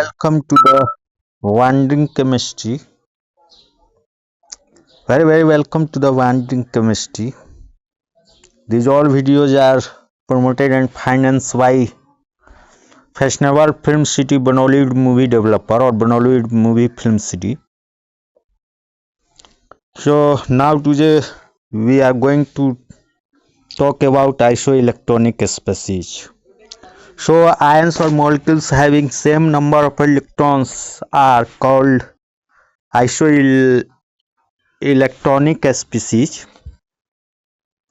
welcome to the Wandering Chemistry. Very welcome to the Wandering Chemistry. These all videos are promoted and financed by fashionable film city Bollywood movie developer or Bollywood movie film city. So now today we are going to talk about isoelectronic species. So ions or molecules having same number of electrons are called isoelectronic species.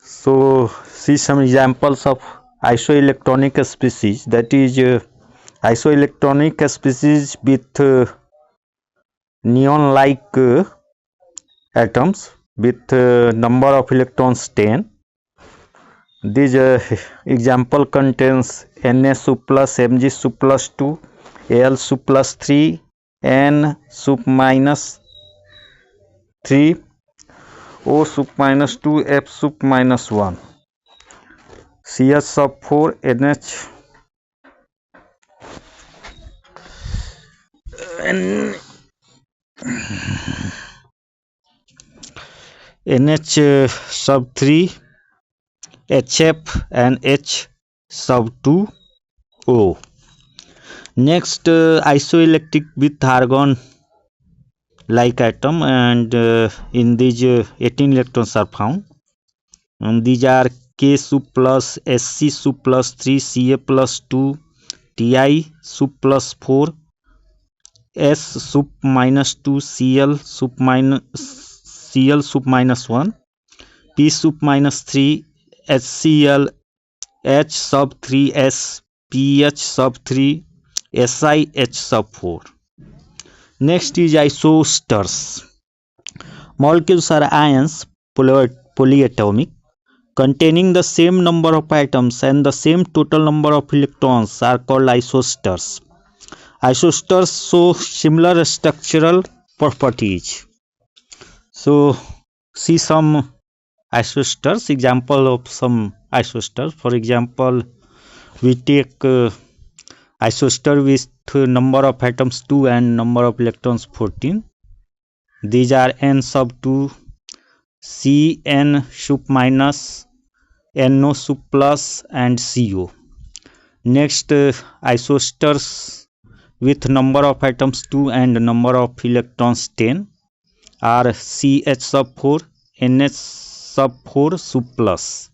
So see some examples of isoelectronic species, that is isoelectronic species with neon like atoms with number of electrons 10. This example contains Na sub plus Mg sub plus 2 Al sub plus 3 N sub minus 3 O sub minus 2 F sub minus 1 Cs sub 4 NH NH sub 3 HF and H sub 2 O. Next isoelectric with argon like atom, and in these 18 electrons are found, and these are K sub plus Sc sub plus 3 Ca plus 2 Ti sub plus 4 S sub minus 2 Cl sub minus 1 P sub minus 3 HCl H sub 3 S PH sub 3 Si H sub 4. Next is isosters. Molecules are ions, polyatomic, containing the same number of atoms and the same total number of electrons are called isosters. Isosters show similar structural properties. So see some isosters, example of some isosters. For example, we take isoster with number of atoms 2 and number of electrons 14. These are N sub 2 Cn sub minus No sub plus and Co. Next isosters with number of atoms 2 and number of electrons 10 are CH sub 4 NH sub 4 sub plus.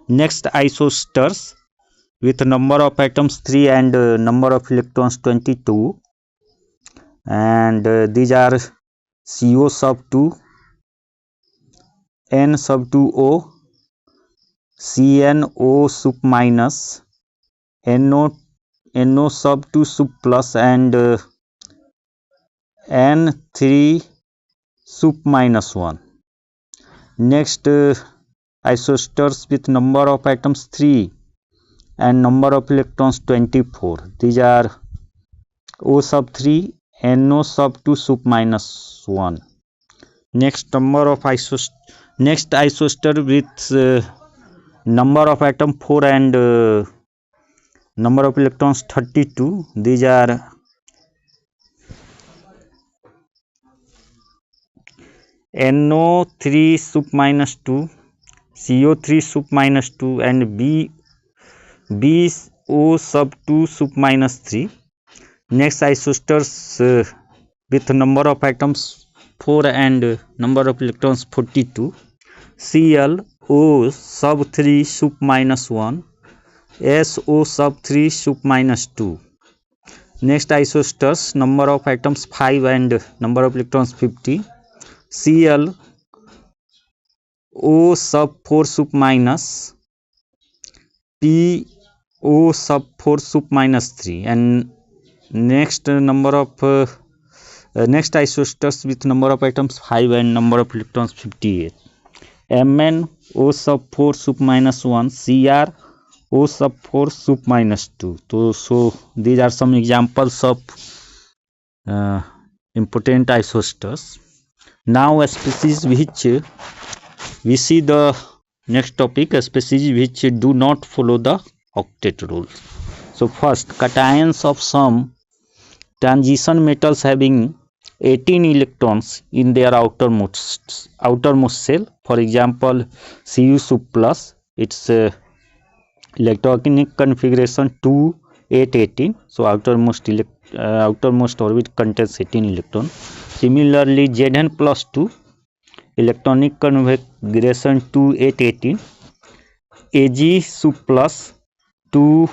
Next isosters with number of atoms 3 and number of electrons 22, and these are CO sub 2 N sub 2O CNO sub minus NO sub 2 sub plus and N3 sub minus 1. Next isosters with number of atoms 3 and number of electrons 24. These are O sub 3 NO sub 2 sub minus 1. Next isoster with number of atom 4 and number of electrons 32. These are NO3 sub minus 2 CO3 sub minus 2 and BO sub 2 sub minus 3. Next isosters with number of atoms 4 and number of electrons 42. Cl O sub 3 sub minus 1 SO sub 3 sub minus 2. Next isosters number of atoms 5 and number of electrons 50. Cl O sub 4 sub minus P O sub 4 sub minus 3. And next number of next isosters with number of atoms 5 and number of electrons 58. Mn O sub 4 sub minus 1 Cr O sub 4 sub minus 2. So these are some examples of important isosters. Now a species which we see the next topic, a species which do not follow the octet rule. So first, cations of some transition metals having 18 electrons in their outermost shell. For example, Cu plus, its electronic configuration 2 8 18. So outermost orbit contains 18 electrons. Similarly, Zn plus 2, electronic configuration 2 8 18. Ag plus 2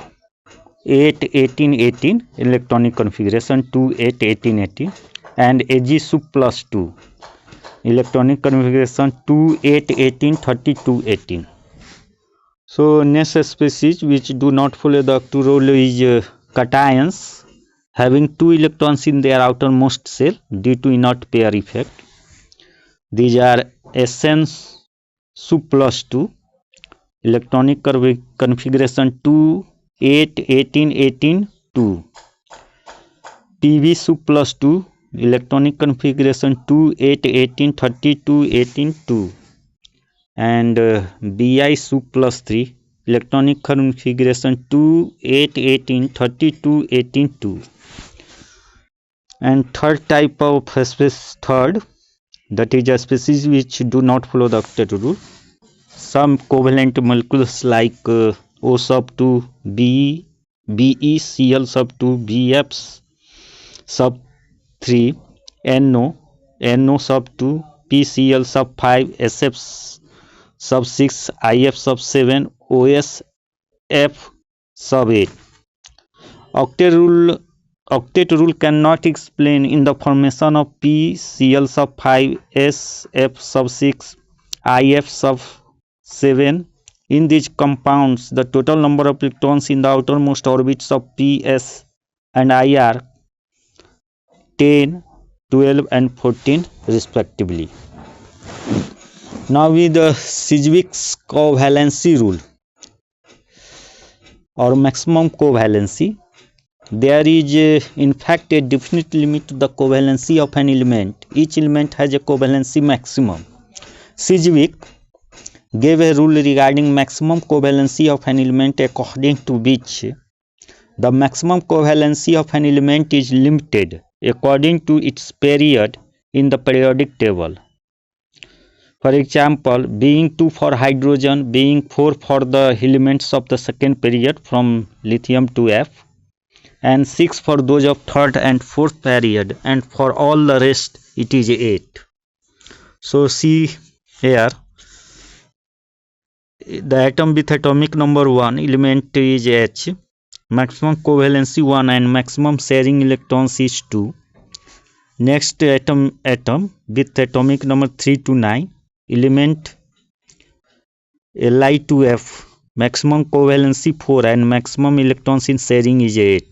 8 18 18, electronic configuration 2 8 18 18, and Ag plus 2, electronic configuration 2 8 18 32 18. So next species which do not follow the octet rule is cations having 2 electrons in their outermost shell due to inert pair effect. These are Sn plus 2, electronic configuration 2 8 18 18 2, Pb plus 2, electronic configuration 2 8 18 32 18 2, and Bi plus 3, electronic configuration 2 8 18 32 18 2. And third type of species, that is a species which do not follow the octet rule. Some covalent molecules like O sub 2, Be, Cl sub 2, Bf sub 3, NO sub 2, PCl sub 5, SF sub 6, IF sub 7, OSF sub 8. Octet rule cannot explain in the formation of PCl sub 5, SF sub 6, IF sub 7. In these compounds, the total number of electrons in the outermost orbits of PS and I are 10, 12 and 14 respectively. Now with the Sedgwick's covalency rule or maximum covalency, there is in fact a definite limit to the covalency of an element. Each element has a covalency maximum. Sedgwick gave a rule regarding maximum covalency of an element according to which the maximum covalency of an element is limited according to its period in the periodic table. For example, being 2 for hydrogen, being 4 for the elements of the second period from lithium to F, and 6 for those of third and fourth period, and for all the rest it is 8. So see here, the atom with atomic number 1, element is H, maximum covalency 1 and maximum sharing electrons is 2. Next atom with atomic number 3 to 9, element Li2F, maximum covalency 4 and maximum electrons in sharing is 8.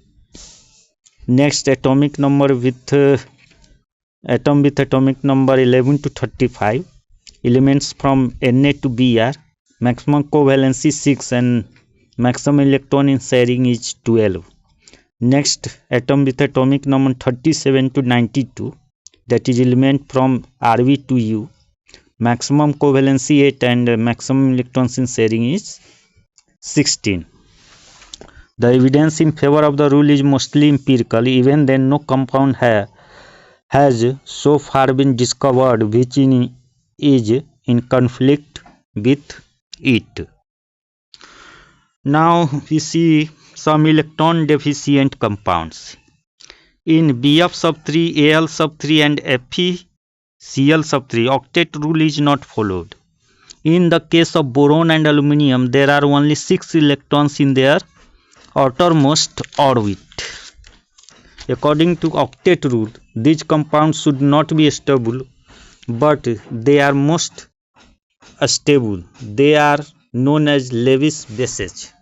Next atomic number with atom with atomic number 11 to 35, elements from Na to Br, maximum covalency 6 and maximum electron in sharing is 12. Next atom with atomic number 37 to 92, that is element from Rv to U, maximum covalency 8 and maximum electrons in sharing is 16. The evidence in favor of the rule is mostly empirical. Even then, no compound has so far been discovered which is in conflict with it. Now we see some electron deficient compounds. In Bf sub 3, Al sub 3 and FeCl sub 3, octet rule is not followed. In the case of boron and aluminum, there are only 6 electrons in their outermost orbit. According to octet rule, these compounds should not be stable, but they are most stable. They are known as Lewis bases.